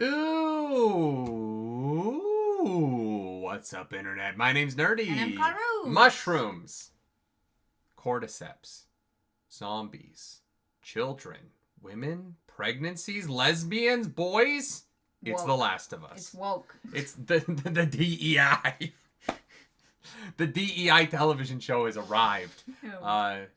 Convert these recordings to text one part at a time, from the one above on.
Ooh, what's up, internet? My name's Nerdy. And I'm Karu. Mushrooms, cordyceps, zombies, children, women, pregnancies, lesbians, boys. It's The Last of Us. It's woke. It's the DEI. The DEI television show has arrived.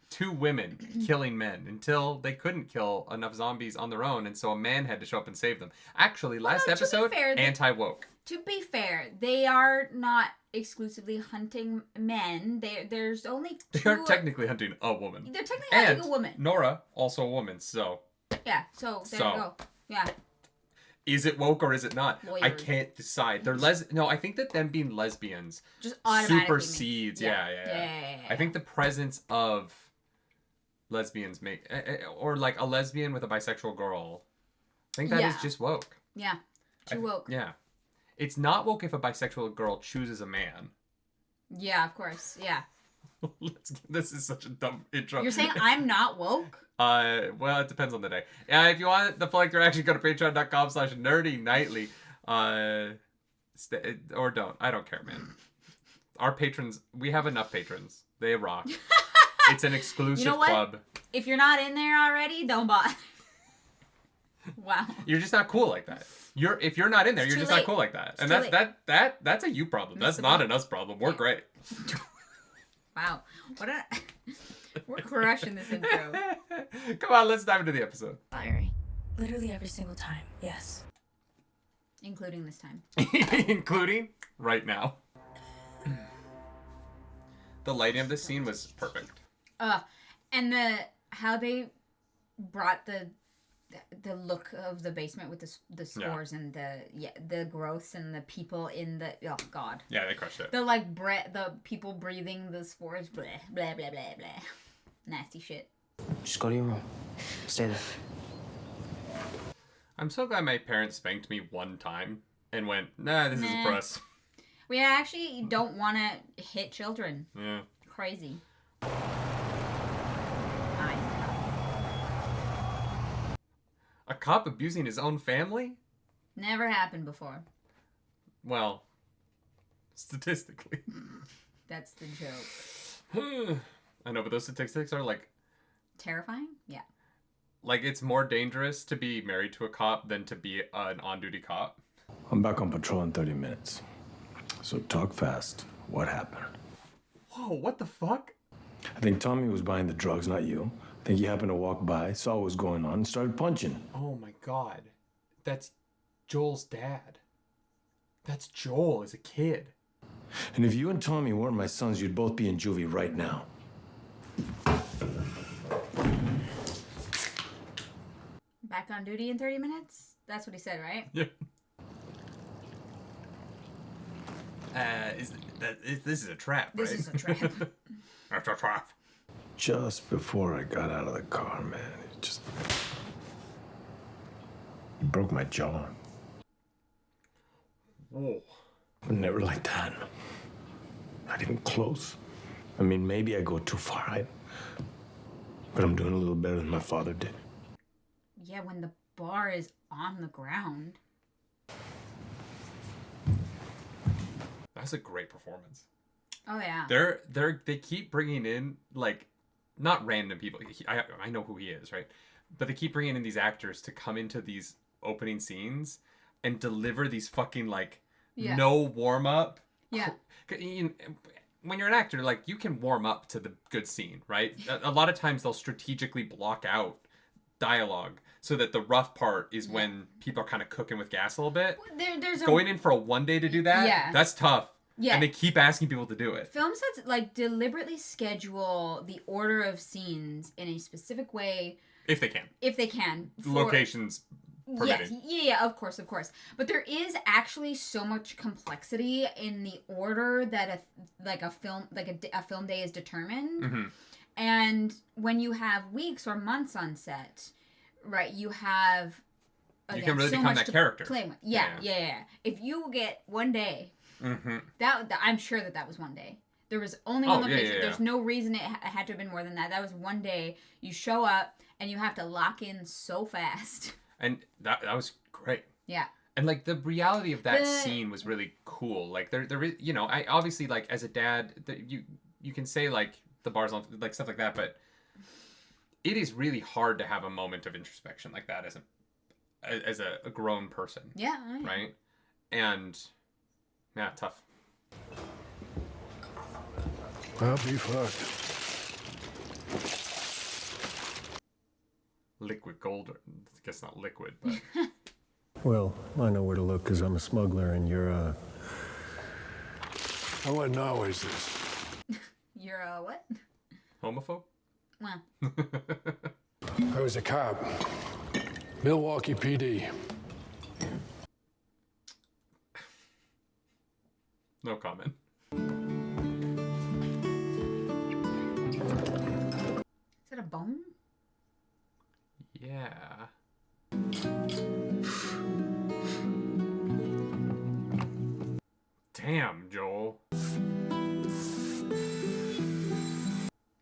Two women killing men until they couldn't kill enough zombies on their own, and so a man had to show up and save them. Actually, last episode, anti-woke. To be fair, they are not exclusively hunting men. There's only two... They are technically hunting a woman. They're technically hunting a woman. Nora, also a woman, so... Yeah, so there you go. Yeah. Is it woke or is it not? Lawyers. I can't decide. They're No, I think that them being lesbians just automatically supersedes. Yeah. I think the presence of lesbians or like a lesbian with a bisexual girl. I think that is just woke. Yeah. Too woke. Yeah. It's not woke if a bisexual girl chooses a man. Yeah, of course. Yeah. This is such a dumb intro. You're saying I'm not woke? Well, it depends on the day. Yeah, if you want the full interaction, go to patreon.com/nerdynightly. Or don't. I don't care, man. Our patrons, we have enough patrons. They rock. It's an exclusive club. If you're not in there already, don't bother. Wow. You're just not cool like that. If you're not in there, you're just not cool like that. And that's a you problem. That's not an us problem. We're great. Wow. We're crushing this intro. Come on, let's dive into the episode. Fiery. Literally every single time. Yes. Including this time. Including right now. The lighting of this scene was perfect. And how they brought the look of the basement with the spores and the growths and the people in the god. Yeah, they crushed it. The people breathing the spores, blah blah blah blah blah. Nasty shit. Just go to your room. Stay there. I'm so glad my parents spanked me one time and went, nah, this isn't for us. We actually don't want to hit children. Yeah. Crazy. A cop abusing his own family? Never happened before. Well, statistically. That's the joke. I know, but those statistics are like... Terrifying? Yeah. Like, it's more dangerous to be married to a cop than to be an on-duty cop. I'm back on patrol in 30 minutes. So talk fast. What happened? Whoa, what the fuck? I think Tommy was buying the drugs, not you. I think he happened to walk by, saw what was going on, and started punching. Oh my god. That's Joel's dad. That's Joel as a kid. And if you and Tommy weren't my sons, you'd both be in juvie right now. Back on duty in 30 minutes? That's what he said, right? Yeah. This is a trap, right? This is a trap. That's a trap. Just before I got out of the car, man, he broke my jaw. Whoa. But never like that. Not even close. I mean, maybe I go too far, right? But I'm doing a little better than my father did. Yeah, when the bar is on the ground. That's a great performance. Oh, yeah. They keep bringing in, like, not random people. I know who he is, right? But they keep bringing in these actors to come into these opening scenes and deliver these fucking, like, no warm-up. Yeah. When you're an actor, like, you can warm up to the good scene, right? A lot of times they'll strategically block out dialogue so that the rough part is when people are kind of cooking with gas a little bit. Going in for a one day to do that, that's tough. Yeah. And they keep asking people to do it. Film sets, like, deliberately schedule the order of scenes in a specific way. If they can. Locations permitted. Yeah, of course. But there is actually so much complexity in the order that a film day is determined. Mm-hmm. And when you have weeks or months on set, right, you have... you can really become that character. Play with. Yeah. If you get one day... Mm-hmm. That I'm sure that was one day. There was only one location. There's no reason it had to have been more than that. That was one day. You show up and you have to lock in so fast. And that was great. Yeah. And like the reality of that scene was really cool. Like there is, you know, I obviously like as a dad, you can say like the bar's on, like stuff like that, but it is really hard to have a moment of introspection like that as a grown person. Yeah. Right. And yeah, tough. I'll be fucked. Liquid gold. I guess not liquid, but. Well, I know where to look because I'm a smuggler and you're a... I wasn't always this. You're a what? Homophobe? Well. I was a cop. Milwaukee PD. No comment. Is that a bone? Yeah. Damn, Joel.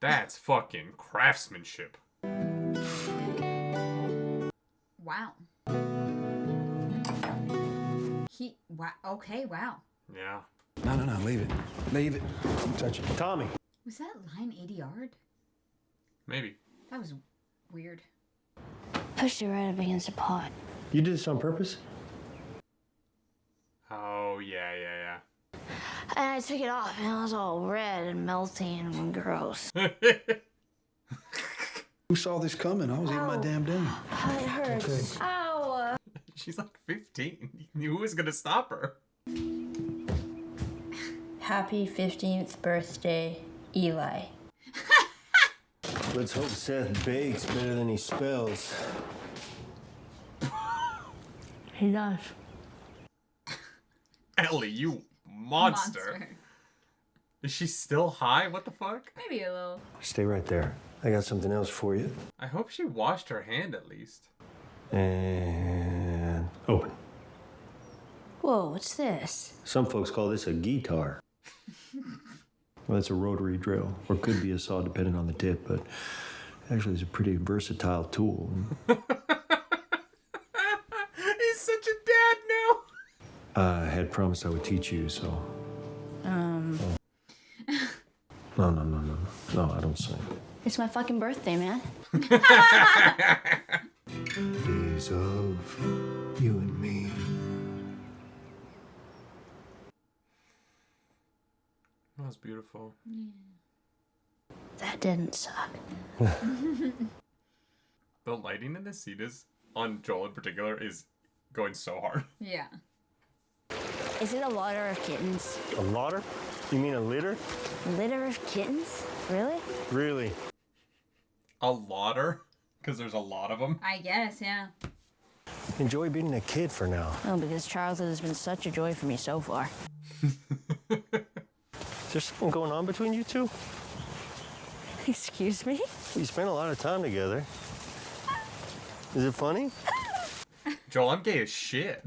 That's fucking craftsmanship. Wow. Wow. Okay, wow. Yeah. No, leave it. Leave it. Don't touch it. Tommy! Was that line 80 yard? Maybe. That was weird. Pushed it right up against the pot. You did this on purpose? Oh, yeah. And I took it off, and it was all red and melty and gross. Who saw this coming? I was eating my damn dinner. It hurts. Ow! She's like 15. Who was gonna stop her? Happy 15th birthday, Eli. Let's hope Seth bakes better than he spells. He does. Ellie, you monster. Is she still high? What the fuck? Maybe a little. Stay right there. I got something else for you. I hope she washed her hand at least. And open. Whoa, what's this? Some folks call this a guitar. Well, it's a rotary drill, or could be a saw depending on the tip, but actually it's a pretty versatile tool. He's such a dad now. I had promised I would teach you, so... No, I don't sing. It's my fucking birthday, man. Days of you and me. That was beautiful. That didn't suck. The lighting in this scene is, on Joel in particular, is going so hard. Yeah. Is it a litter of kittens? A lotter? You mean a litter? Litter of kittens? Really? Really? A lotter? Because there's a lot of them. I guess, yeah. Enjoy being a kid for now. Oh, because childhood has been such a joy for me so far. Is there something going on between you two? Excuse me? You spent a lot of time together. Is it funny? Joel, I'm gay as shit.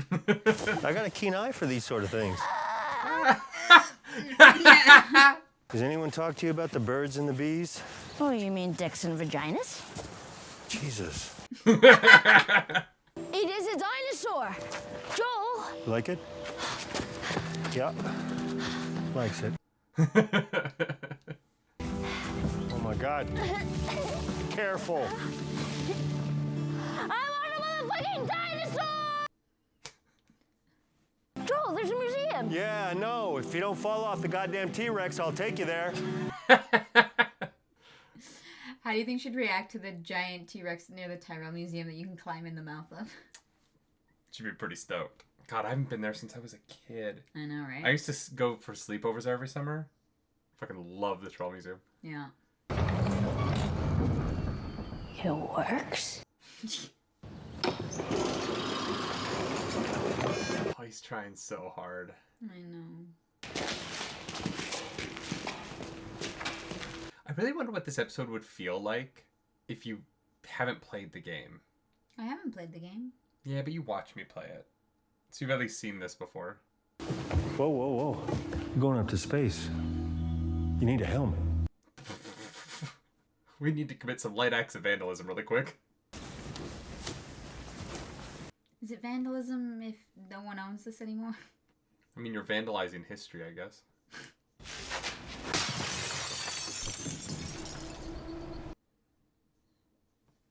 I got a keen eye for these sort of things. Does anyone talk to you about the birds and the bees? Oh, you mean dicks and vaginas? Jesus. It is a dinosaur! Joel! Like it? Yeah. Likes it. Oh my God. Careful. I want a motherfucking dinosaur! Joel, there's a museum! Yeah, I know. If you don't fall off the goddamn T-Rex, I'll take you there. How do you think she'd react to the giant T-Rex near the Tyrell Museum that you can climb in the mouth of? She'd be pretty stoked. God, I haven't been there since I was a kid. I know, right? I used to go for sleepovers there every summer. Fucking love the Troll Museum. Yeah. It works? Oh, he's trying so hard. I know. I really wonder what this episode would feel like if you haven't played the game. I haven't played the game. Yeah, but you watched me play it. So you've at least seen this before. Whoa, whoa, whoa. You're going up to space. You need a helmet. We need to commit some light acts of vandalism really quick. Is Is it vandalism if no one owns this anymore? I mean, you're vandalizing history, I guess.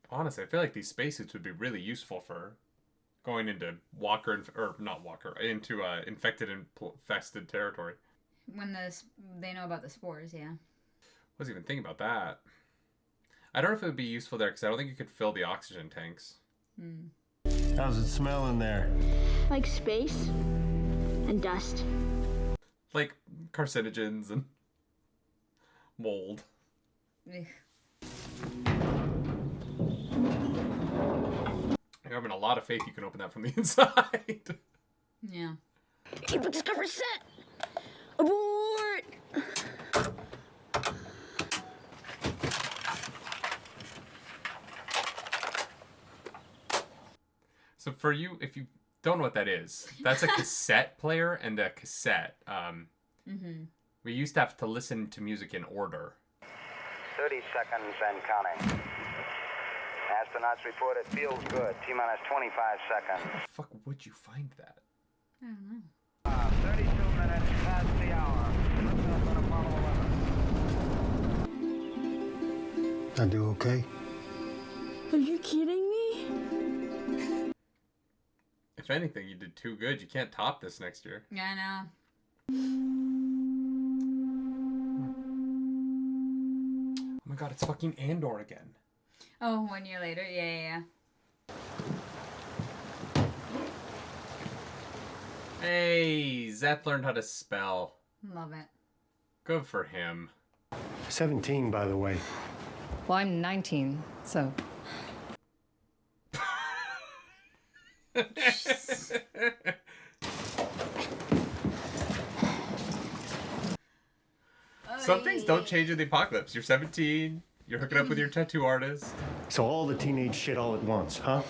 Honestly, I feel like these spacesuits would be really useful for going into into infected and infested territory. When they know about the spores, yeah. Wasn't even thinking about that. I don't know if it would be useful there because I don't think you could fill the oxygen tanks. How's it smell in there? Like space and dust. Like carcinogens and mold. Ugh. I'm having a lot of faith you can open that from the inside. Yeah. Keep the discovery set. Abort! So for you, if you don't know what that is, that's a cassette player and a cassette. We used to have to listen to music in order. 30 seconds and counting. Astronauts report it feels good. T-minus 25 seconds. How the fuck would you find that? I don't know. 32 minutes past the hour. Liftoff on Apollo 11. I do okay? Are you kidding me? If anything, you did too good. You can't top this next year. Yeah, I know. Oh my god, it's fucking Andor again. Oh, 1 year later? Yeah. Hey, Zeth learned how to spell. Love it. Good for him. 17, by the way. Well, I'm 19, so. Some things don't change in the apocalypse. You're 17. You're hooking up with your tattoo artist. So all the teenage shit all at once, huh?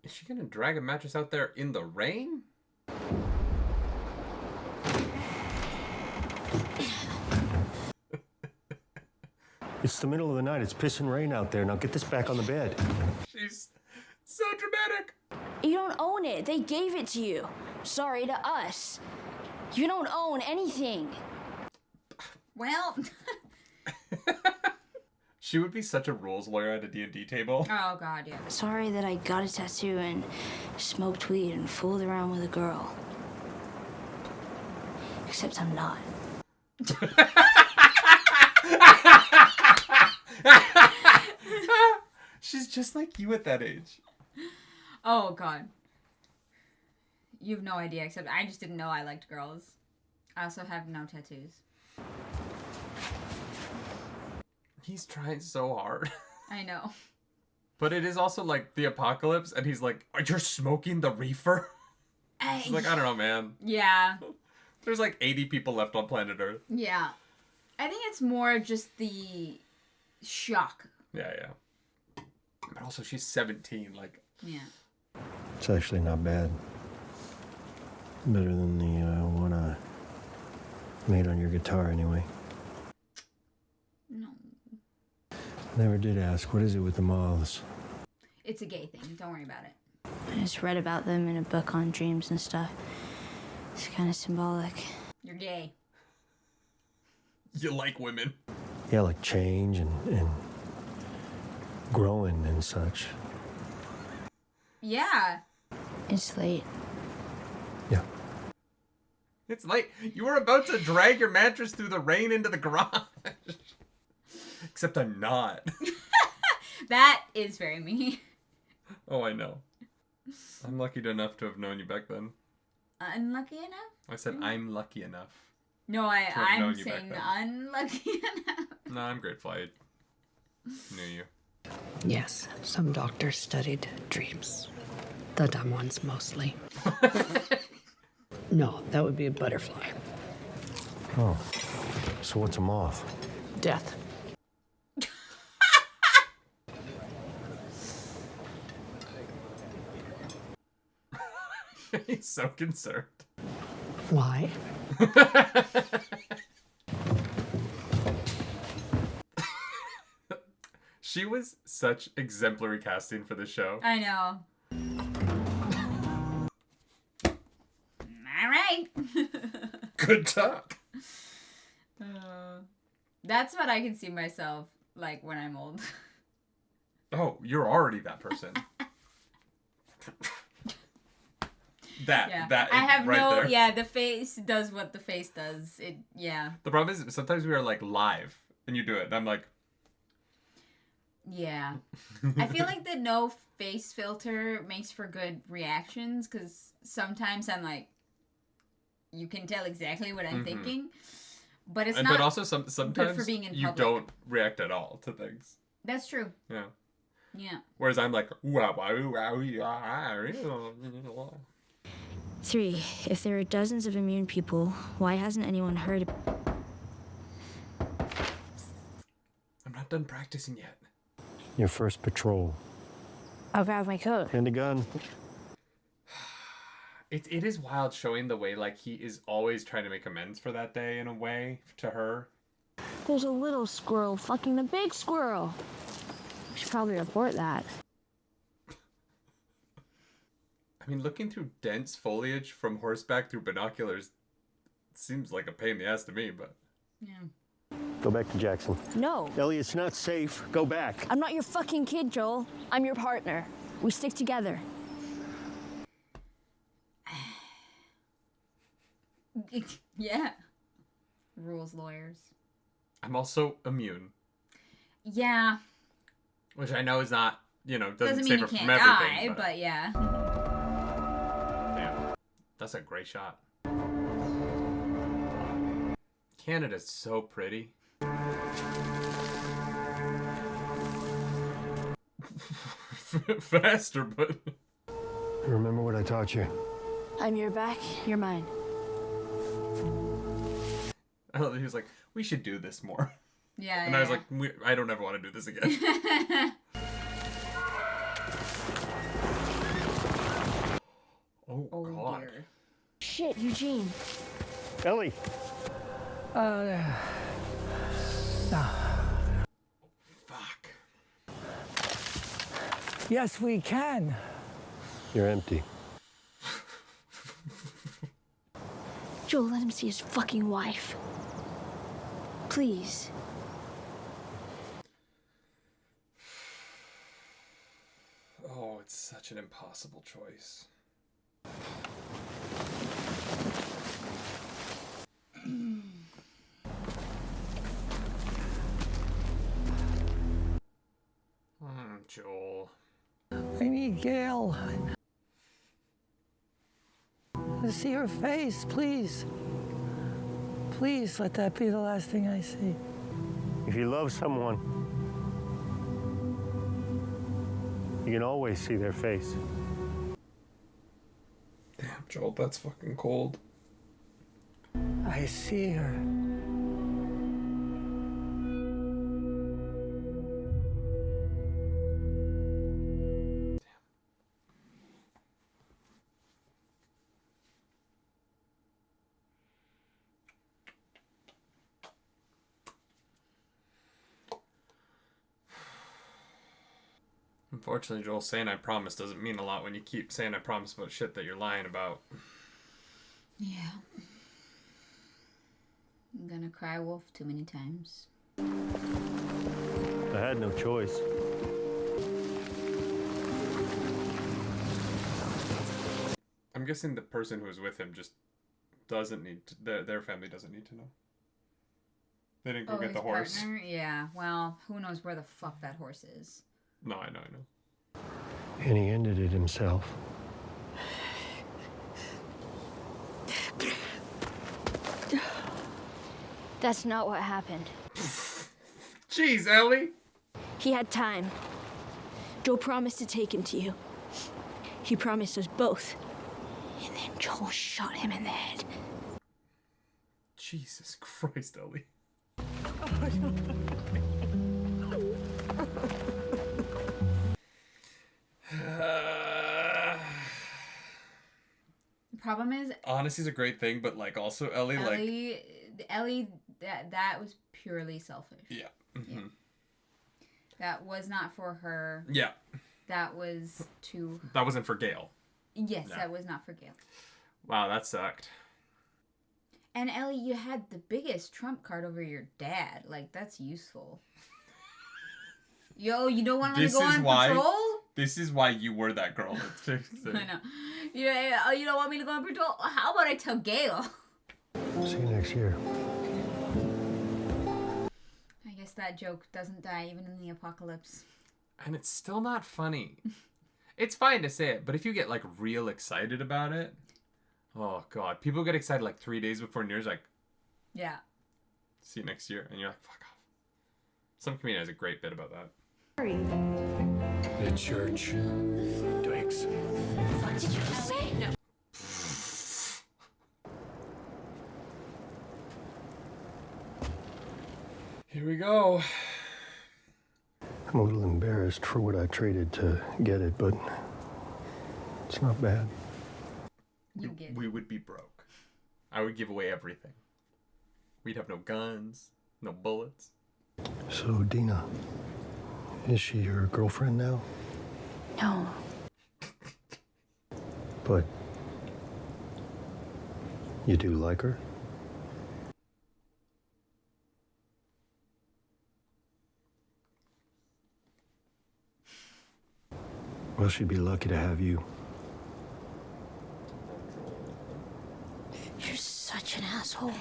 Is she gonna drag a mattress out there in the rain? It's the middle of the night. It's pissing rain out there. Now get this back on the bed. She's so dramatic. You don't own it. They gave it to you. Sorry, to us. You don't own anything. Well. She would be such a rules lawyer at a D&D table. Oh, God, yeah. Sorry that I got a tattoo and smoked weed and fooled around with a girl. Except I'm not. She's just like you at that age. Oh, God. You have no idea, except I just didn't know I liked girls. I also have no tattoos. He's trying so hard. I know. But it is also like the apocalypse, and he's like, "You're smoking the reefer?" She's like, "I don't know, man. Yeah. There's like 80 people left on planet Earth." Yeah. I think it's more just the shock. Yeah. But also, she's 17. Like, Yeah. It's actually not bad. Better than the one I made on your guitar, anyway. No. Never did ask. What is it with the moths? It's a gay thing. Don't worry about it. I just read about them in a book on dreams and stuff. It's kind of symbolic. You're gay. you like women. Yeah, like change and growing and such. Yeah. It's late. Yeah. It's late. You were about to drag your mattress through the rain into the garage. Except I'm not. That is very me. Oh, I know. I'm lucky enough to have known you back then. Unlucky enough? I said I'm lucky enough. No, have I'm known you back saying then. unlucky enough. No, I'm grateful I knew you. Yes, some doctors studied dreams. The dumb ones mostly. No, that would be a butterfly. Oh. So what's a moth? Death. He's so concerned. Why? She was such exemplary casting for the show. I know. All right. Good talk. That's what I can see myself like when I'm old. Oh, you're already that person. That I have right no there. yeah, the face does what the face does. It yeah. The problem is sometimes we are like live and you do it and I'm like Yeah. I feel like the no face filter makes for good reactions because sometimes I'm like, you can tell exactly what I'm thinking, but it's not. But also sometimes good for being in you public. don't react at all to things. That's true. Yeah. Yeah. Whereas I'm like, 3. If there are dozens of immune people, why hasn't anyone heard? I'm not done practicing yet. Your first patrol. I'll grab my coat. And a gun. It is wild showing the way like he is always trying to make amends for that day in a way to her. There's a little squirrel fucking a big squirrel. We should probably report that. I mean, looking through dense foliage from horseback through binoculars seems like a pain in the ass to me, but... Yeah. Go back to Jackson. No. Ellie, it's not safe. Go back. I'm not your fucking kid, Joel. I'm your partner. We stick together. Yeah. Rules lawyers. I'm also immune. Yeah. Which I know is not, doesn't Doesn't save mean her you can't from everything. die, but yeah. Damn. That's a great shot. Canada's so pretty. Faster, but... Remember what I taught you? I'm your back, you're mine. I love that he was like, we should do this more. Yeah. And I was like, I don't ever want to do this again. Oh, God. Dear. Shit, Eugene. Ellie. Fuck. Yes, we can. You're empty. Joel, let him see his fucking wife. Please. Oh, it's such an impossible choice. Joel. I need Gail. To see her face, please. Please let that be the last thing I see. If you love someone, you can always see their face. Damn, Joel, that's fucking cold. I see her. Unfortunately, Joel, saying I promise doesn't mean a lot when you keep saying I promise about shit that you're lying about. Yeah. I'm gonna cry wolf too many times. I had no choice. I'm guessing the person who was with him just doesn't need to, their family doesn't need to know. They didn't go get the his horse. partner? Yeah, well, who knows where the fuck that horse is. No, I know. And he ended it himself. That's not what happened. Jeez, Ellie! He had time. Joel promised to take him to you. He promised us both. And then Joel shot him in the head. Jesus Christ, Ellie. The problem is Honesty's a great thing, but like also Ellie, Ellie, that was purely selfish. yeah. Mm-hmm. Yeah. That was not for her. Yeah. That was to... That wasn't for Gail. Yes, No. that was not for Gail. Wow, that sucked. And Ellie, you had the biggest trump card over your dad. Like, that's useful. Yo, you don't want me to go on patrol? This is why you were that girl. I know. You don't want me to go on patrol? How about I tell Gail? See you next year. I guess that joke doesn't die even in the apocalypse. And it's still not funny. It's fine to say it, but if you get like real excited about it, oh god, people get excited like 3 days before New Year's, like, yeah, see you next year, and you're like, fuck off. Some comedian has a great bit about that. The church. Twigs. What did you just say? No. Here we go. I'm a little embarrassed for what I traded to get it, but it's not bad. We would be broke. I would give away everything. We'd have no guns, no bullets. So, Dina, is she your girlfriend now? No. But you do like her? Well, she'd be lucky to have you. You're such an asshole.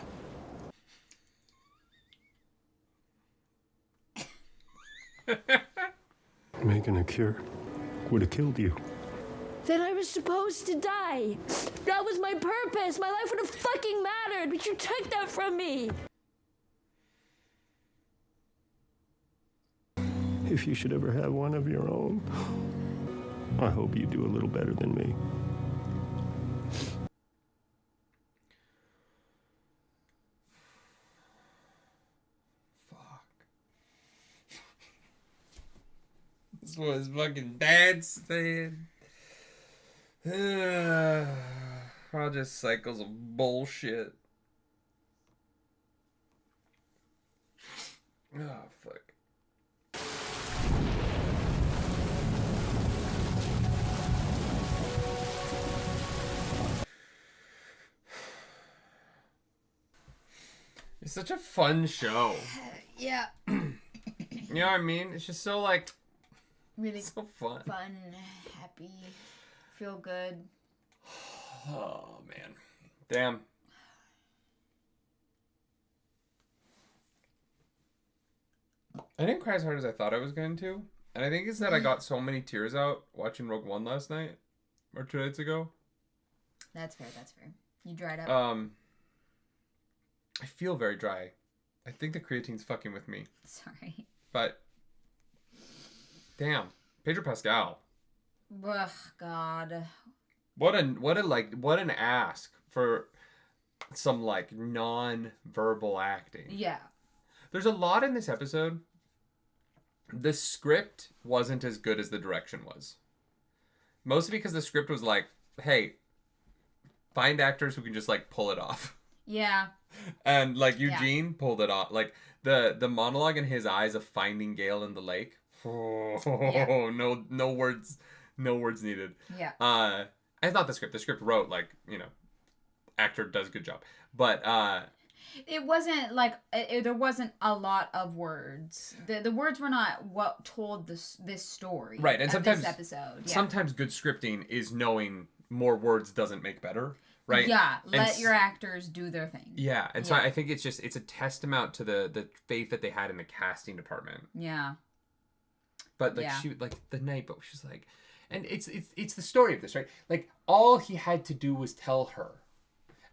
Making a cure would have killed you. Then I was supposed to die. That was my purpose. My life would have fucking mattered, but you took that from me. If you should ever have one of your own, I hope you do a little better than me. This is what his fucking dad said. All just cycles of bullshit. Oh, fuck. It's such a fun show. Yeah. You know what I mean? It's just so, like, Really so fun. Fun, happy, feel good. Oh, man. Damn. I didn't cry as hard as I thought I was going to. And I think it's that I got so many tears out watching Rogue One last night. Or 2 nights ago. That's fair, that's fair. You dried up. I feel very dry. I think the creatine's fucking with me. Sorry. But damn, Pedro Pascal. Ugh, God. What an ask for some like non-verbal acting. Yeah. There's a lot in this episode. The script wasn't as good as the direction was. Mostly because the script was like, hey, find actors who can just like pull it off. Yeah. And like Eugene pulled it off. Like the monologue in his eyes of finding Gale in the lake. Oh, no words needed. Yeah. It's not the script. The script wrote like, you know, actor does good job. But it wasn't like there wasn't a lot of words. The words were not what told this story. Right, and sometimes this episode. Yeah. Sometimes good scripting is knowing more words doesn't make better. Right. Yeah, let your actors do their thing. Yeah, and so I think it's a testament to the faith that they had in the casting department. Yeah. But like she like the night, but she's like, and it's the story of this, right? Like all he had to do was tell her,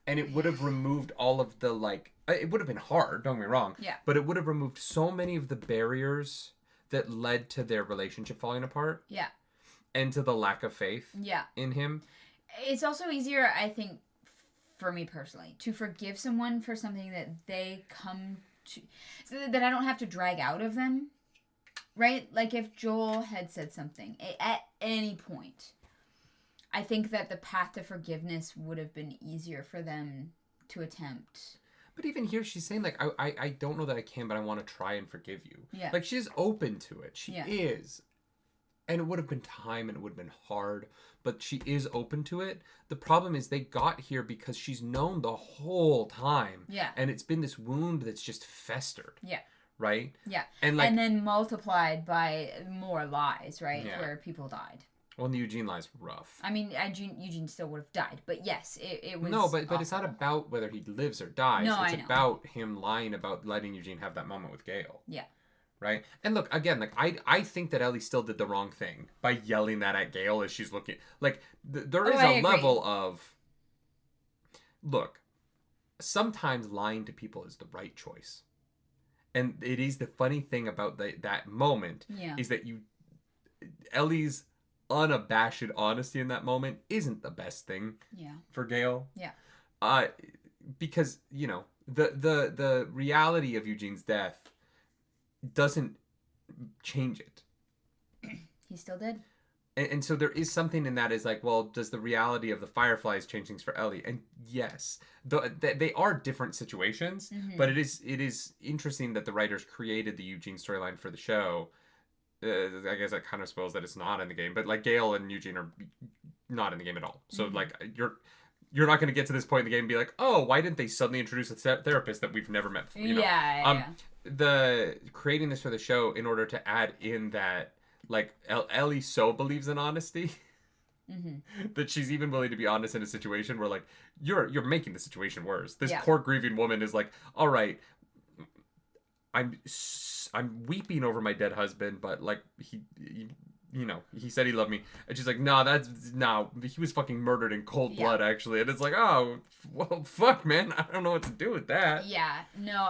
and it would have removed all of the like. It would have been hard. Don't get me wrong. Yeah. But it would have removed so many of the barriers that led to their relationship falling apart. Yeah. And to the lack of faith. Yeah. In him. It's also easier, I think, for me personally, to forgive someone for something that they come to, so that I don't have to drag out of them, right? Like if Joel had said something at any point, I think that the path to forgiveness would have been easier for them to attempt. But even here, she's saying, like, I don't know that I can, but I want to try and forgive you. Yeah. Like, she's open to it. She Yeah. is. And it would have been time and it would have been hard, but she is open to it. The problem is they got here because she's known the whole time. Yeah. And it's been this wound that's just festered. Yeah. Right? Yeah. And, like, and then multiplied by more lies, right? Yeah. Where people died. Well, the Eugene lie's rough. I mean, Eugene still would have died, but yes, it was. No, but awful. it's not about whether he lives or dies. No, it's I know. about him lying about letting Eugene have that moment with Gail. Yeah. Right? And look, again, like, I think that Ellie still did the wrong thing by yelling that at Gail as she's looking. Like, there is a level of. Look, sometimes lying to people is the right choice. And it is the funny thing about that moment is that Ellie's unabashed honesty in that moment isn't the best thing for Gail. Yeah. Because, you know, the reality of Eugene's death doesn't change it. He still did. And so there is something in that is like, well, does the reality of the Fireflies change things for Ellie? And yes, they are different situations, but it is interesting that the writers created the Eugene storyline for the show. I guess that kind of spoils that it's not in the game, but like Gail and Eugene are not in the game at all. So like you're not going to get to this point in the game and be like, oh, why didn't they suddenly introduce a therapist that we've never met before? You know? The creating this for the show in order to add in that. Like, Ellie so believes in honesty that she's even willing to be honest in a situation where, like, you're making the situation worse. This poor grieving woman is like, all right, I'm weeping over my dead husband, but, like, he you know, he said he loved me. And she's like, no, he was fucking murdered in cold blood, actually. And it's like, oh, well, fuck, man. I don't know what to do with that. Yeah. No,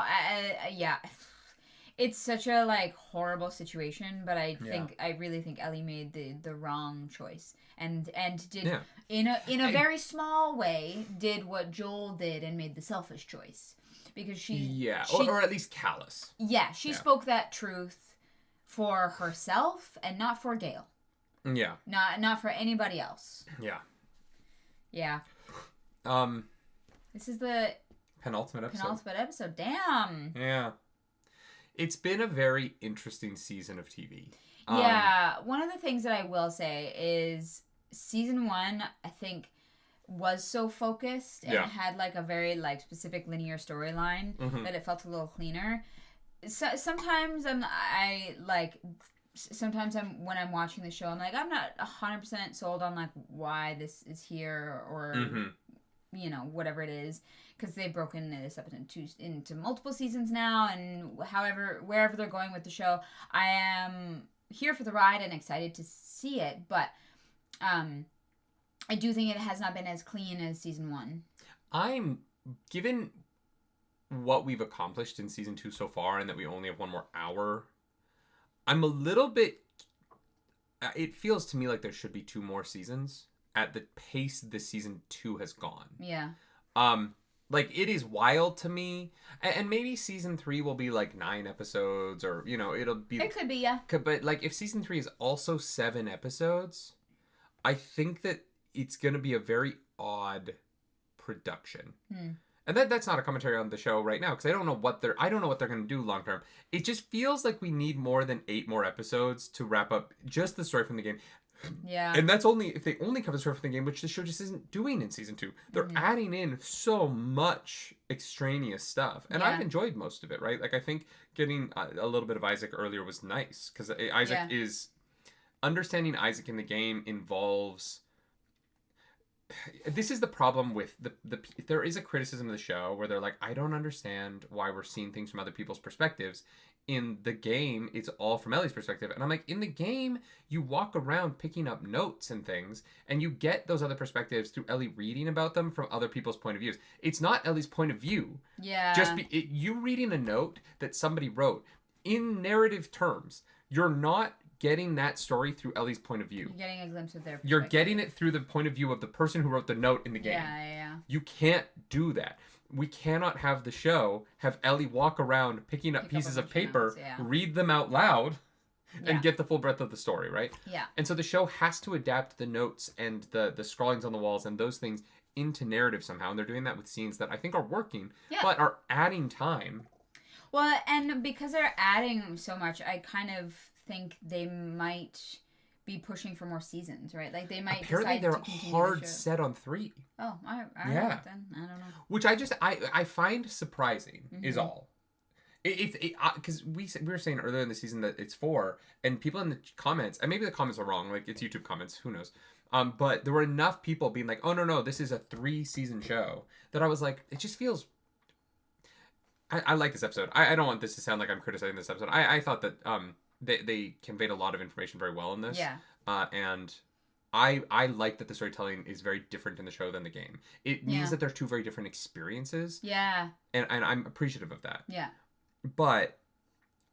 yeah. It's such a like horrible situation, but I really think Ellie made the wrong choice and did in a very small way did what Joel did and made the selfish choice because she or at least callous. Yeah, she spoke that truth for herself and not for Gail. Yeah. Not for anybody else. Yeah. Yeah. This is the penultimate episode. Damn. Yeah. It's been a very interesting season of TV. Yeah, one of the things that I will say is season 1, I think, was so focused and had like a very like specific linear storyline that it felt a little cleaner. So, sometimes when I'm watching the show, I'm like, I'm not 100% sold on like why this is here or you know, whatever it is. Because they've broken this up into multiple seasons now, and wherever they're going with the show, I am here for the ride and excited to see it. But I do think it has not been as clean as season 1. Given what we've accomplished in season 2 so far, and that we only have one more hour, I'm a little bit. It feels to me like there should be 2 more seasons at the pace this season 2 has gone. Yeah. Like, it is wild to me. And maybe season 3 will be, like, 9 episodes, or, you know, it'll be... It could be, yeah. But, like, if season 3 is also 7 episodes, I think that it's going to be a very odd production. And that's not a commentary on the show right now, because I don't know what they're going to do long term. It just feels like we need more than 8 more episodes to wrap up just the story from the game. Yeah. And that's only if they only cover the story from the game, which the show just isn't doing in season 2. They're adding in so much extraneous stuff. And I've enjoyed most of it, right? Like, I think getting a little bit of Isaac earlier was nice, because Isaac is... Understanding Isaac in the game involves... This is the problem with there is a criticism of the show where they're like, I don't understand why we're seeing things from other people's perspectives. In the game, it's all from Ellie's perspective. And I'm like, in the game, you walk around picking up notes and things, and you get those other perspectives through Ellie reading about them from other people's point of views. It's not Ellie's point of view. Yeah. You reading a note that somebody wrote in narrative terms, you're not getting that story through Ellie's point of view. You're getting a glimpse of their perspective. You're getting it through the point of view of the person who wrote the note in the game. Yeah. You can't do that. We cannot have the show have Ellie walk around picking up pieces of paper, read them out loud, and get the full breadth of the story, right? Yeah. And so the show has to adapt the notes and the scrawlings on the walls and those things into narrative somehow, and they're doing that with scenes that I think are working, Yeah. but are adding time. Well, and because they're adding so much, I kind of think they might be pushing for more seasons, right? Like they might Apparently, decide they're to continue hard the show. set on 3. Oh, all right Yeah. then. I don't know. Which I find surprising is all. Because we were saying earlier in the season that it's 4, and people in the comments, and maybe the comments are wrong, like it's YouTube comments, who knows. But there were enough people being like, oh no, this is a 3-season show, that I was like, it just feels. I like this episode. I don't want this to sound like I'm criticizing this episode. I thought that they conveyed a lot of information very well in this. Yeah. And I like that the storytelling is very different in the show than the game. It means that there's 2 very different experiences. Yeah. And I'm appreciative of that. Yeah. But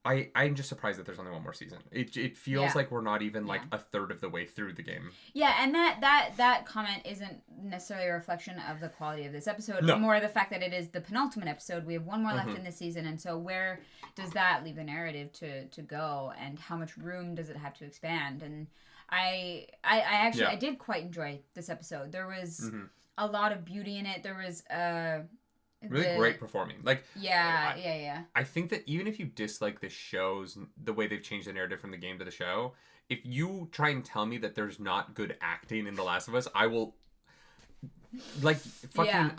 I'm just surprised that there's only 1 more season. It feels like we're not even like a third of the way through the game. Yeah, and that comment isn't necessarily a reflection of the quality of this episode, No. more the fact that it is the penultimate episode. We have 1 more left in this season, and so where does that leave the narrative to go, and how much room does it have to expand? And I actually I did quite enjoy this episode. There was a lot of beauty in it. There was really great performing. Like yeah. I think that even if you dislike the shows, the way they've changed the narrative from the game to the show, if you try and tell me that there's not good acting in The Last of Us, I will like fucking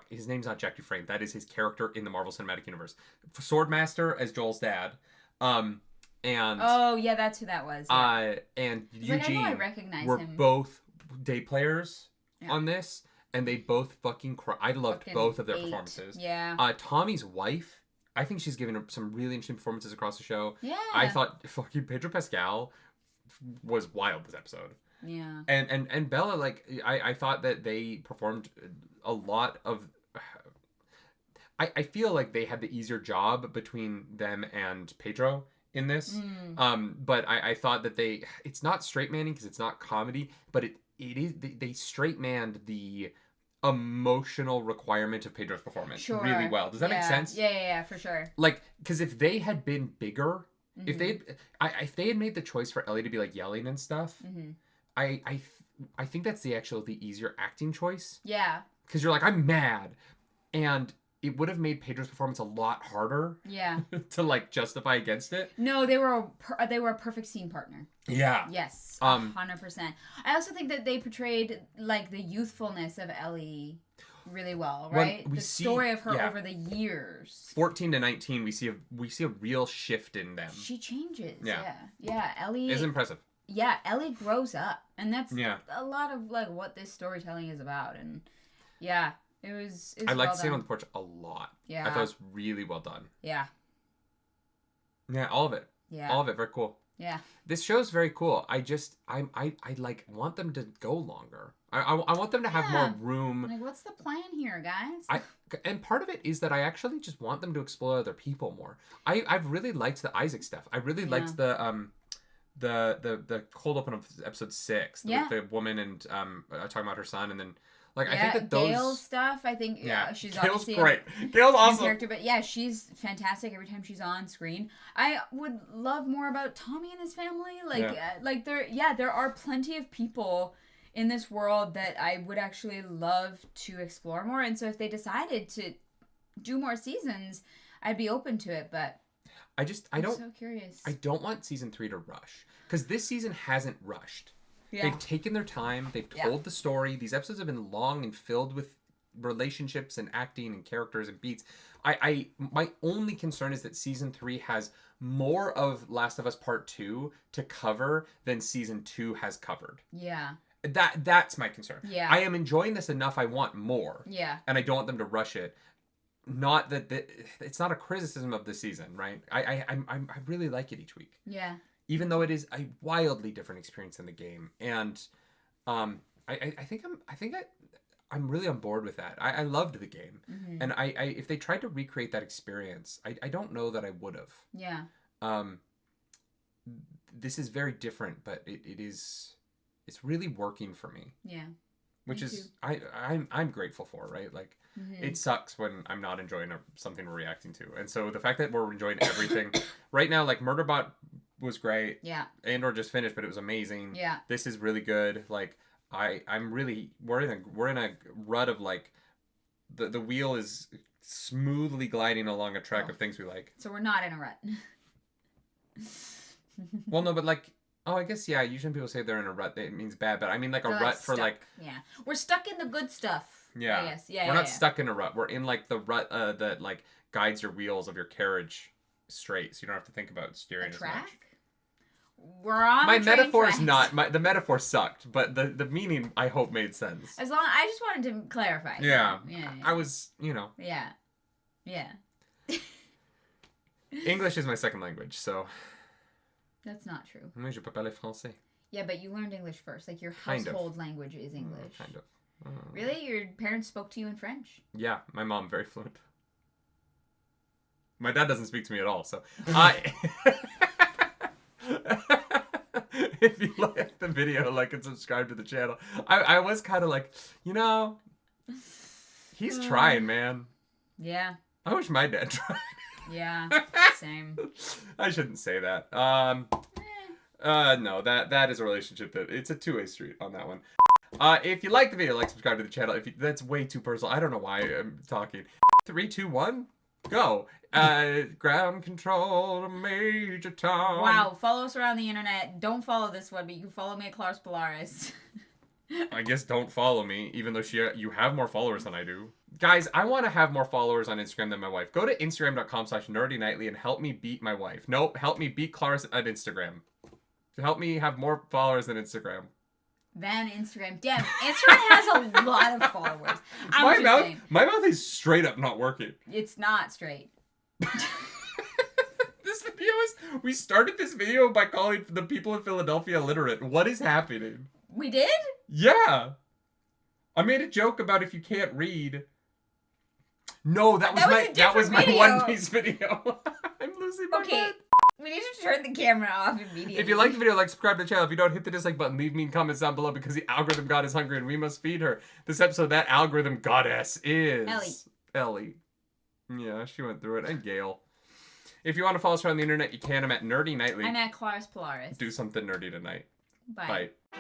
his name's not Jack Dufresne. That is his character in the Marvel Cinematic Universe. Swordmaster as Joel's dad. And oh yeah, that's who that was. Yeah. And Like, I know I Eugene recognize were him. both day players on this. And they both fucking I loved Fucking both of their 8. performances. Yeah. Tommy's wife, I think she's given some really interesting performances across the show. Yeah. I thought fucking Pedro Pascal was wild this episode. Yeah. And Bella, like, I thought that they performed a lot of. I feel like they had the easier job between them and Pedro in this. But I thought that it's not straight manning because it's not comedy, but it is they straight manned the emotional requirement of Pedro's performance really well. Does that make sense? Yeah, for sure. Like, because if they had been bigger, if they had made the choice for Ellie to be like yelling and stuff, I think that's the easier acting choice. Yeah. Because you're like, I'm mad, and it would have made Pedro's performance a lot harder. Yeah. To like justify against it. No, they were a perfect scene partner. Yeah. Yes. 100%. I also think that they portrayed like the youthfulness of Ellie really well, right? The story of her over the years. 14 to 19, we see a real shift in them. She changes. Yeah. Ellie is impressive. Yeah, Ellie grows up, and that's a lot of like what this storytelling is about, and yeah. It was I liked well seeing done. on the porch a lot. Yeah. I thought it was really well done. Yeah. Yeah, all of it. Yeah. All of it, very cool. Yeah. This show is very cool. I like want them to go longer. I want them to have more room. Like, what's the plan here, guys? And part of it is that I actually just want them to explore other people more. I've really liked the Isaac stuff. I really liked the cold open of episode 6 with the woman and talking about her son, and then like I think that those Gail's stuff. I think she's Gail's obviously great. Gail's awesome character, but yeah, she's fantastic every time she's on screen. I would love more about Tommy and his family. Like there are plenty of people in this world that I would actually love to explore more. And so if they decided to do more seasons, I'd be open to it. But I'm so curious. I don't want season 3 to rush, because this season hasn't rushed. Yeah. They've taken their time. They've told the story. These episodes have been long and filled with relationships and acting and characters and beats. My only concern is that season 3 has more of Last of Us Part 2 to cover than season 2 has covered. Yeah. That's my concern. Yeah. I am enjoying this enough. I want more. Yeah. And I don't want them to rush it. Not that it's not a criticism of the season, right? I really like it each week. Yeah. Even though it is a wildly different experience than the game, and I think I'm really on board with that. I loved the game, and I if they tried to recreate that experience, I don't know that I would have. Yeah. This is very different, but it's really working for me. Yeah. Which is I'm grateful for, right? Like it sucks when I'm not enjoying something we're reacting to, and so the fact that we're enjoying everything right now, like Murderbot was great. Yeah. Andor just finished, but it was amazing. Yeah. This is really good. Like we're in a rut of like the wheel is smoothly gliding along a track of things we like. So we're not in a rut. Well, no, but like, I guess, yeah, usually people say they're in a rut, it means bad, but I mean like a rut for like... Yeah. We're stuck in the good stuff. Yeah. I guess. Yeah, We're not stuck in a rut. We're in like the rut that like guides your wheels of your carriage straight, so you don't have to think about steering as much. We're on my the train metaphor tracks. is not... the metaphor sucked, but the meaning, I hope, made sense. As long... I just wanted to clarify. Yeah. Yeah. I was, Yeah. Yeah. English is my second language, so... That's not true. Mais je peux parler français. Yeah, but you learned English first. Like, your Kind of. household language is English. Kind of. Really? Your parents spoke to you in French? Yeah, my mom, very fluent. My dad doesn't speak to me at all, so... If you like the video, like and subscribe to the channel. I was kind of like, he's trying, man. Yeah. I wish my dad tried. Yeah, same. I shouldn't say that. No, that is a relationship that it's a two-way street on that one. If you like the video, subscribe to the channel. That's way too personal. I don't know why I'm talking. 3, 2, 1, go. Ground control to Major Tom. Wow, follow us around the internet. Don't follow this one, but you can follow me at Claris Polaris. I guess don't follow me, even though you have more followers than I do. Guys, I want to have more followers on Instagram than my wife. Go to instagram.com/nerdynightly and help me beat my wife. Nope, help me beat Claris at Instagram. Help me have more followers than Instagram. Than Instagram. Damn, Instagram has a lot of followers. My mouth is straight up not working. It's not straight. This video is... We started this video by calling the people of Philadelphia illiterate. What is happening? We did? Yeah. I made a joke about if you can't read... No, that was my One Piece video. I'm losing my mind. We need to turn the camera off immediately. If you like the video, subscribe to the channel. If you don't, hit the dislike button. Leave mean comments down below because the algorithm god is hungry and we must feed her. This episode, that algorithm goddess is... Ellie. Yeah, she went through it. And Gail. If you want to follow us around the internet, you can. I'm at Nerdy Nightly. I'm at Claris Polaris. Do something nerdy tonight. Bye. Bye.